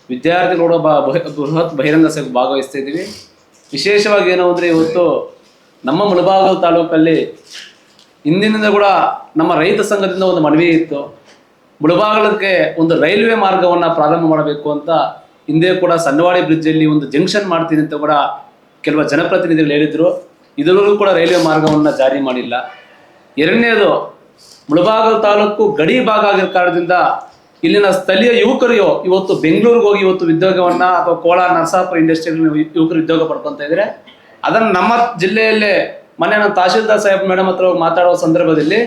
ವಿದ್ಯಾರ್ಥಿಗಳು ಬೃಹತ್ ಬಹಿರಂಗ ಸಭೆ ಭಾಗವಹಿಸ್ತಾ ಇದ್ದೀವಿ. ವಿಶೇಷವಾಗಿ ಏನು ಅಂದರೆ ಇವತ್ತು ನಮ್ಮ ಮುಳಬಾಗಿಲು ತಾಲೂಕಲ್ಲಿ ಹಿಂದಿನಿಂದ ಕೂಡ ನಮ್ಮ ರೈತ ಸಂಘದಿಂದ ಒಂದು ಮನವಿ ಇತ್ತು. ಮುಳಬಾಗಿಲಕ್ಕೆ ಒಂದು ರೈಲ್ವೆ ಮಾರ್ಗವನ್ನು ಪ್ರಾರಂಭ ಮಾಡಬೇಕು ಅಂತ ಹಿಂದೆ ಕೂಡ ಸನ್ನವಾಡಿ ಬ್ರಿಡ್ಜಲ್ಲಿ ಒಂದು ಜಂಕ್ಷನ್ ಮಾಡ್ತೀನಿ ಅಂತ ಕೂಡ ಕೆಲವು ಜನಪ್ರತಿನಿಧಿಗಳು ಹೇಳಿದರು. ಇದರಲ್ಲೂ ಕೂಡ ರೈಲ್ವೆ ಮಾರ್ಗವನ್ನು ಜಾರಿ ಮಾಡಿಲ್ಲ. ಎರಡನೇದು, ಮುಳಬಾಗಿಲು ತಾಲೂಕು ಗಡಿ ಭಾಗ ಆಗಿರೋ ಕಾರಣದಿಂದ ಇಲ್ಲಿನ ಸ್ಥಳೀಯ ಯುವಕರು ಇವತ್ತು ಬೆಂಗಳೂರಿಗೆ ಹೋಗಿ ಇವತ್ತು ಉದ್ಯೋಗವನ್ನು ಅಥವಾ ಕೋಲಾರ ನರಸಾಪುರ ಇಂಡಸ್ಟ್ರಿಯಲ್ಲಿ ಯುವಕರು ಉದ್ಯೋಗ ಪಡ್ಕೊತಾ ಇದ್ದಾರೆ. ಅದನ್ನು ನಮ್ಮ ಜಿಲ್ಲೆಯಲ್ಲೇ ಮೊನ್ನೆ ನಮ್ಮ ತಹಶೀಲ್ದಾರ್ ಸಾಹೇಬ್ ಮೇಡಮ್ ಹತ್ರ ಮಾತಾಡುವ ಸಂದರ್ಭದಲ್ಲಿ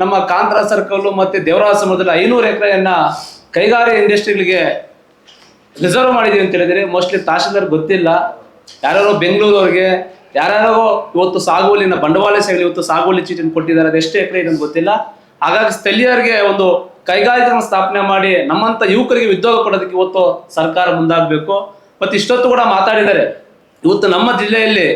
ನಮ್ಮ ಕಾಂತರ ಸರ್ಕಲ್ ಮತ್ತು ದೇವರಾಜ ಸಮುದ್ರದಲ್ಲಿ 500 ಎಕರೆಯನ್ನು ಕೈಗಾರಿಕಾ ಇಂಡಸ್ಟ್ರಿಗಳಿಗೆ ರಿಸರ್ವ್ ಮಾಡಿದ್ದೀವಿ ಅಂತ ಹೇಳಿದರೆ ಮೋಸ್ಟ್ಲಿ ತಹಶೀಲ್ದಾರ್ ಗೊತ್ತಿಲ್ಲ. ಯಾರ್ಯಾರೋ ಬೆಂಗಳೂರವ್ರಿಗೆ ಯಾರ್ಯಾರೋ ಇವತ್ತು ಸಾಗುವಳಿನ ಬಂಡವಾಳ ಶೈಲಿ ಇವತ್ತು ಸಾಗುವಳಿ ಚೀಟಿನ ಕೊಟ್ಟಿದ್ದಾರೆ. ಅದು ಎಷ್ಟು ಎಕರೆ ಇದೆ ಅಂತ ಗೊತ್ತಿಲ್ಲ. ಹಾಗಾಗಿ ಸ್ಥಳೀಯರಿಗೆ ಒಂದು ಕೈಗಾರಿಕೆ ಸ್ಥಾಪನೆ ಮಾಡಿ ನಮ್ಮಂಥ ಯುವಕರಿಗೆ ಉದ್ಯೋಗ ಕೊಡೋದಕ್ಕೆ ಇವತ್ತು ಸರ್ಕಾರ ಮುಂದಾಗಬೇಕು. ಮತ್ತು ಇಷ್ಟೊತ್ತು ಕೂಡ ಮಾತಾಡಿದ್ದಾರೆ. ಇವತ್ತು ನಮ್ಮ ಜಿಲ್ಲೆಯಲ್ಲಿ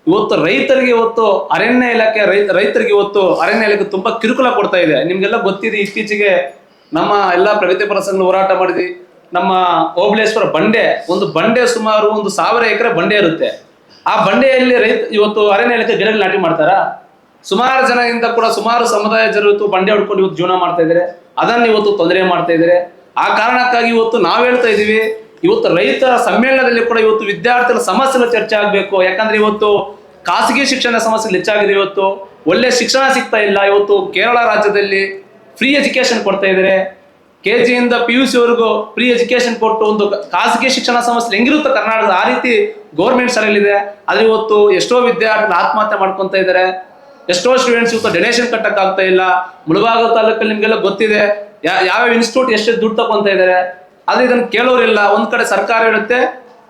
ಇವತ್ತು ರೈತರಿಗೆ ಇವತ್ತು ಅರಣ್ಯ ಇಲಾಖೆ ರೈತರಿಗೆ ಇವತ್ತು ಅರಣ್ಯ ಇಲಾಖೆ ತುಂಬ ಕಿರುಕುಳ ಕೊಡ್ತಾ ಇದೆ. ನಿಮಗೆಲ್ಲ ಗೊತ್ತಿದೆ, ಇತ್ತೀಚೆಗೆ ನಮ್ಮ ಎಲ್ಲ ಪ್ರಗತಿಪರ ಸಂಘ ಹೋರಾಟ ಮಾಡಿದ್ವಿ. ನಮ್ಮ ಓಬಳೇಶ್ವರ ಒಂದು ಬಂಡೆ ಸುಮಾರು 1000 ಎಕರೆ ಬಂಡೆ ಇರುತ್ತೆ. ಆ ಬಂಡೆಯಲ್ಲಿ ಇವತ್ತು ಅರಣ್ಯ ಇಲಾಖೆ ಗಿಡಗಳು ನಾಟಿ ಮಾಡ್ತಾರಾ? ಸುಮಾರು ಜನರಿಂದ ಕೂಡ ಸುಮಾರು ಸಮುದಾಯ ಜನರು ಬಂಡೆ ಹೊಡ್ಕೊಂಡು ಇವತ್ತು ಜೀವನ ಮಾಡ್ತಾ ಇದ್ದಾರೆ. ಅದನ್ನು ಇವತ್ತು ತೊಂದರೆ ಮಾಡ್ತಾ ಇದ್ದಾರೆ. ಆ ಕಾರಣಕ್ಕಾಗಿ ಇವತ್ತು ನಾವು ಹೇಳ್ತಾ ಇದ್ದೀವಿ, ಇವತ್ತು ರೈತರ ಸಮ್ಮೇಳನದಲ್ಲಿ ಕೂಡ ಇವತ್ತು ವಿದ್ಯಾರ್ಥಿಗಳ ಸಮಸ್ಯೆಗಳು ಚರ್ಚೆ ಆಗಬೇಕು. ಯಾಕಂದ್ರೆ ಇವತ್ತು ಖಾಸಗಿ ಶಿಕ್ಷಣ ಸಮಸ್ಯೆಗಳು ಹೆಚ್ಚಾಗಿದೆ. ಇವತ್ತು ಒಳ್ಳೆ ಶಿಕ್ಷಣ ಸಿಗ್ತಾ ಇಲ್ಲ. ಇವತ್ತು ಕೇರಳ ರಾಜ್ಯದಲ್ಲಿ ಫ್ರೀ ಎಜುಕೇಶನ್ ಕೊಡ್ತಾ ಇದ್ದಾರೆ. KG ಇಂದ PUC ವರೆಗೂ ಫ್ರೀ ಎಜುಕೇಶನ್ ಕೊಟ್ಟು ಒಂದು ಖಾಸಗಿ ಶಿಕ್ಷಣ ಸಂಸ್ಥೆ ಹೆಂಗಿರುತ್ತೆ ಕರ್ನಾಟಕದ ಆ ರೀತಿ ಗೌರ್ಮೆಂಟ್ ಶಾಲೆಗಳಿದೆ. ಆದ್ರೆ ಇವತ್ತು ಎಷ್ಟೋ ವಿದ್ಯಾರ್ಥಿಗಳು ಆತ್ಮಹತ್ಯೆ ಮಾಡ್ಕೊತಾ ಇದ್ದಾರೆ. ಎಷ್ಟೋ ಸ್ಟೂಡೆಂಟ್ಸ್ ಇವತ್ತು ಡೊನೇಷನ್ ಕಟ್ಟಕ್ ಆಗ್ತಾ ಇಲ್ಲ. ಮುಳಬಾಗಿಲು ತಾಲೂಕಲ್ಲಿ ನಿಮ್ಗೆಲ್ಲ ಗೊತ್ತಿದೆ ಯಾವ ಇನ್ಸ್ಟಿಟ್ಯೂಟ್ ಎಷ್ಟು ದುಡ್ಡು ತಗೊಂತ ಇದ್ದಾರೆ. ಆದ್ರೆ ಇದನ್ನು ಕೇಳೋರಿಲ್ಲ. ಒಂದ್ ಕಡೆ ಸರ್ಕಾರ ಹೇಳುತ್ತೆ,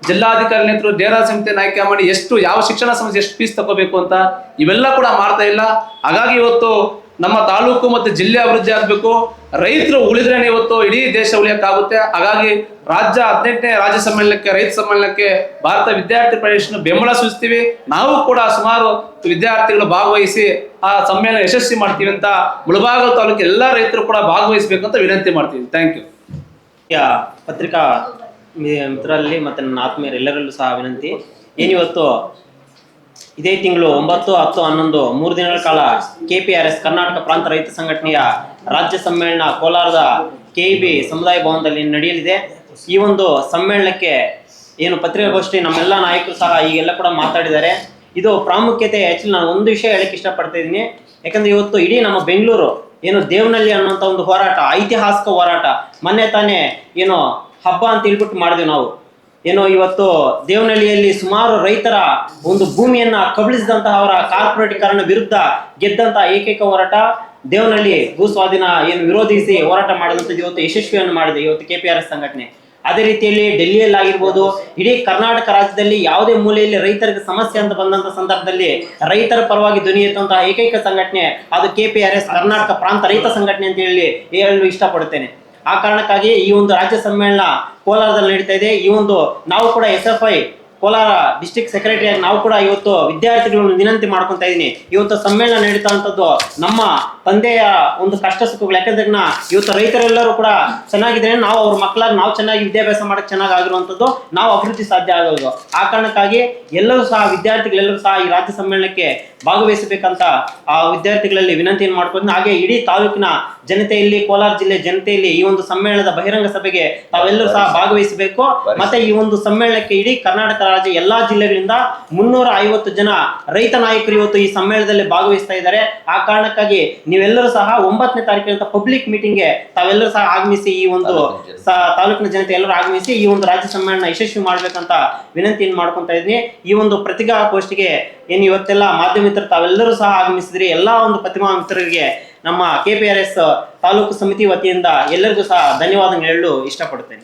ಜಿಲ್ಲಾಧಿಕಾರಿ ನೇತೃತ್ವ DRA ಸಮಿತಿಯನ್ನು ಆಯ್ಕೆ ಮಾಡಿ ಯಾವ ಶಿಕ್ಷಣ ಸಂಸ್ಥೆ ಎಷ್ಟು ಫೀಸ್ ತಗೋಬೇಕು ಅಂತ, ಇವೆಲ್ಲ ಕೂಡ ಮಾಡ್ತಾ ಇಲ್ಲ. ಹಾಗಾಗಿ ಇವತ್ತು ನಮ್ಮ ತಾಲೂಕು ಮತ್ತು ಜಿಲ್ಲೆ ಅಭಿವೃದ್ಧಿ ಆಗಬೇಕು. ರೈತರು ಉಳಿದ್ರೇನೆ ಇವತ್ತು ಇಡೀ ದೇಶ ಉಳಿಯಕ್ಕಾಗುತ್ತೆ. ಹಾಗಾಗಿ 18ನೇ ರಾಜ್ಯ ಸಮ್ಮೇಳನಕ್ಕೆ ರೈತ ಸಮ್ಮೇಳನಕ್ಕೆ ಭಾರತ ವಿದ್ಯಾರ್ಥಿ ಫೆಡರೇಷನ್ ಬೆಂಬಲ ಸೂಚಿಸ್ತೀವಿ. ನಾವು ಕೂಡ ಸುಮಾರು ವಿದ್ಯಾರ್ಥಿಗಳು ಭಾಗವಹಿಸಿ ಆ ಸಮ್ಮೇಳನ ಯಶಸ್ವಿ ಮಾಡ್ತೀವಿ ಅಂತ ಮುಳಬಾಗಿಲು ತಾಲೂಕು ಎಲ್ಲ ರೈತರು ಕೂಡ ಭಾಗವಹಿಸಬೇಕು ಅಂತ ವಿನಂತಿ ಮಾಡ್ತೀವಿ. Thank you. ಪತ್ರಿಕಾ ಮಿತ್ರರಲ್ಲಿ ಮತ್ತು ನನ್ನ ಆತ್ಮೀಯರೆಲ್ಲರಲ್ಲೂ ಸಹ ವಿನಂತಿ. ಏನಿವತ್ತು ಇದೇ ತಿಂಗಳು 9, 10, 11 3 ದಿನಗಳ ಕಾಲ KPRS ಕರ್ನಾಟಕ ಪ್ರಾಂತ ರೈತ ಸಂಘಟನೆಯ ರಾಜ್ಯ ಸಮ್ಮೇಳನ ಕೋಲಾರದ KEB ಸಮುದಾಯ ಭವನದಲ್ಲಿ ನಡೆಯಲಿದೆ. ಈ ಒಂದು ಸಮ್ಮೇಳನಕ್ಕೆ ಏನು ಪತ್ರಿಕಾಗೋಷ್ಠಿ ನಮ್ಮೆಲ್ಲ ನಾಯಕರು ಸಹ ಈಗೆಲ್ಲ ಕೂಡ ಮಾತಾಡಿದ್ದಾರೆ. ಇದು ಪ್ರಾಮುಖ್ಯತೆ ಆ್ಯಕ್ಚುಲಿ ನಾನು ಒಂದು ವಿಷಯ ಹೇಳಕ್ಕೆ ಇಷ್ಟಪಡ್ತಾ ಇದ್ದೀನಿ. ಯಾಕಂದರೆ ಇವತ್ತು ಇಡೀ ನಮ್ಮ ಬೆಂಗಳೂರು ಏನು ದೇವನಹಳ್ಳಿ ಅನ್ನೋಂಥ ಒಂದು ಹೋರಾಟ, ಐತಿಹಾಸಿಕ ಹೋರಾಟ, ಮೊನ್ನೆ ತಾನೇ ಏನೋ ಹಬ್ಬ ಅಂತ ಹೇಳ್ಬಿಟ್ಟು ಮಾಡಿದ್ವಿ ನಾವು. ಏನೋ ಇವತ್ತು ದೇವನಹಳ್ಳಿಯಲ್ಲಿ ಸುಮಾರು ರೈತರ ಒಂದು ಭೂಮಿಯನ್ನ ಕಬಳಿಸಿದಂತಹ ಅವರ ಕಾರ್ಪೊರೇಟೀಕರಣ ವಿರುದ್ಧ ಗೆದ್ದಂತಹ ಏಕೈಕ ಹೋರಾಟ ದೇವನಹಳ್ಳಿ ಭೂ ಸ್ವಾಧೀನ ಏನು ವಿರೋಧಿಸಿ ಹೋರಾಟ ಮಾಡಿದಂಥದ್ದು ಇವತ್ತು ಯಶಸ್ವಿಯನ್ನು ಮಾಡಿದೆ ಇವತ್ತು KPRS ಸಂಘಟನೆ. ಅದೇ ರೀತಿಯಲ್ಲಿ ಡೆಲ್ಲಿಯಲ್ಲಿ ಆಗಿರ್ಬೋದು, ಇಡೀ ಕರ್ನಾಟಕ ರಾಜ್ಯದಲ್ಲಿ ಯಾವುದೇ ಮೂಲೆಯಲ್ಲಿ ರೈತರಿಗೆ ಸಮಸ್ಯೆ ಅಂತ ಬಂದಂತ ಸಂದರ್ಭದಲ್ಲಿ ರೈತರ ಪರವಾಗಿ ಧ್ವನಿ ಎತ್ತುವಂತಹ ಏಕೈಕ ಸಂಘಟನೆ ಅದು KPRS ಕರ್ನಾಟಕ ಪ್ರಾಂತ ರೈತ ಸಂಘಟನೆ ಅಂತ ಹೇಳಲು ಇಷ್ಟಪಡುತ್ತೇನೆ. ಆ ಕಾರಣಕ್ಕಾಗಿ ಈ ಒಂದು ರಾಜ್ಯ ಸಮ್ಮೇಳನ ಕೋಲಾರದಲ್ಲಿ ನಡೀತಾ ಇದೆ. ಈ ಒಂದು ನಾವು ಕೂಡ SFI ಕೋಲಾರ ಡಿಸ್ಟ್ರಿಕ್ಟ್ ಸೆಕ್ರೆಟರಿಯಾಗಿ ನಾವು ಕೂಡ ಇವತ್ತು ವಿದ್ಯಾರ್ಥಿಗಳನ್ನು ವಿನಂತಿ ಮಾಡ್ಕೊತಾ ಇದ್ದೀನಿ. ಇವತ್ತು ಸಮ್ಮೇಳನ ನಡೀತಾ ಅಂತದ್ದು ನಮ್ಮ ತಂದೆಯ ಒಂದು ಕಷ್ಟ ಸುಖಗಳು. ಯಾಕಂದ್ರೆ ಇವತ್ತು ರೈತರೆಲ್ಲರೂ ಕೂಡ ಚೆನ್ನಾಗಿದ್ರೆ ನಾವು ಅವ್ರ ಮಕ್ಕಳಾಗಿ ನಾವು ಚೆನ್ನಾಗಿ ವಿದ್ಯಾಭ್ಯಾಸ ಮಾಡಕ್ಕೆ ಚೆನ್ನಾಗಿ ಆಗಿರುವಂಥದ್ದು ನಾವು ಅಭಿವೃದ್ಧಿ ಸಾಧ್ಯ ಆಗೋದು. ಆ ಕಾರಣಕ್ಕಾಗಿ ಎಲ್ಲರೂ ಸಹ ವಿದ್ಯಾರ್ಥಿಗಳೆಲ್ಲರೂ ಸಹ ಈ ರಾಜ್ಯ ಸಮ್ಮೇಳನಕ್ಕೆ ಭಾಗವಹಿಸಬೇಕಂತ ಆ ವಿದ್ಯಾರ್ಥಿಗಳಲ್ಲಿ ವಿನಂತಿಯನ್ನು ಮಾಡ್ಕೊಂಡು, ಹಾಗೆ ಇಡೀ ತಾಲೂಕಿನ ಜನತೆಯಲ್ಲಿ, ಕೋಲಾರ ಜಿಲ್ಲೆ ಜನತೆಯಲ್ಲಿ ಈ ಒಂದು ಸಮ್ಮೇಳನದ ಬಹಿರಂಗ ಸಭೆಗೆ ತಾವೆಲ್ಲರೂ ಸಹ ಭಾಗವಹಿಸಬೇಕು. ಮತ್ತೆ ಈ ಒಂದು ಸಮ್ಮೇಳನಕ್ಕೆ ಇಡೀ ಕರ್ನಾಟಕ ರಾಜ್ಯ ಎಲ್ಲಾ ಜಿಲ್ಲೆಗಳಿಂದ 350 ಜನ ರೈತ ನಾಯಕರು ಇವತ್ತು ಈ ಸಮ್ಮೇಳನದಲ್ಲಿ ಭಾಗವಹಿಸ್ತಾ ಇದ್ದಾರೆ. ಆ ಕಾರಣಕ್ಕಾಗಿ ನೀವೆಲ್ಲರೂ ಸಹ 9ನೇ ತಾರೀಕಿನ ಪಬ್ಲಿಕ್ ಮೀಟಿಂಗ್ಗೆ ತಾವೆಲ್ಲರೂ ಸಹ ಆಗಮಿಸಿ ಈ ಒಂದು ತಾಲೂಕಿನ ಜನತೆ ಎಲ್ಲರೂ ಆಗಮಿಸಿ ಈ ಒಂದು ರಾಜ್ಯ ಸಮ್ಮೇಳನ ಯಶಸ್ವಿ ಮಾಡ್ಬೇಕಂತ ವಿನಂತಿಯನ್ನು ಮಾಡ್ಕೊಂತಾ ಇದ್ದೀನಿ. ಈ ಒಂದು ಪತ್ರಿಕಾಗೋಷ್ಠಿಗೆ ಏನು ಇವತ್ತೆಲ್ಲ ಮಾಧ್ಯಮ ಮಿತ್ರರು ತಾವೆಲ್ಲರೂ ಸಹ ಆಗಮಿಸಿದ್ರಿ. ಎಲ್ಲಾ ಒಂದು ಪತ್ರಿಕಾ ಮಿತ್ರರಿಗೆ ನಮ್ಮ KPRS ತಾಲೂಕು ಸಮಿತಿ ವತಿಯಿಂದ ಎಲ್ಲರಿಗೂ ಸಹ ಧನ್ಯವಾದ ಹೇಳಲು ಇಷ್ಟಪಡುತ್ತೇನೆ.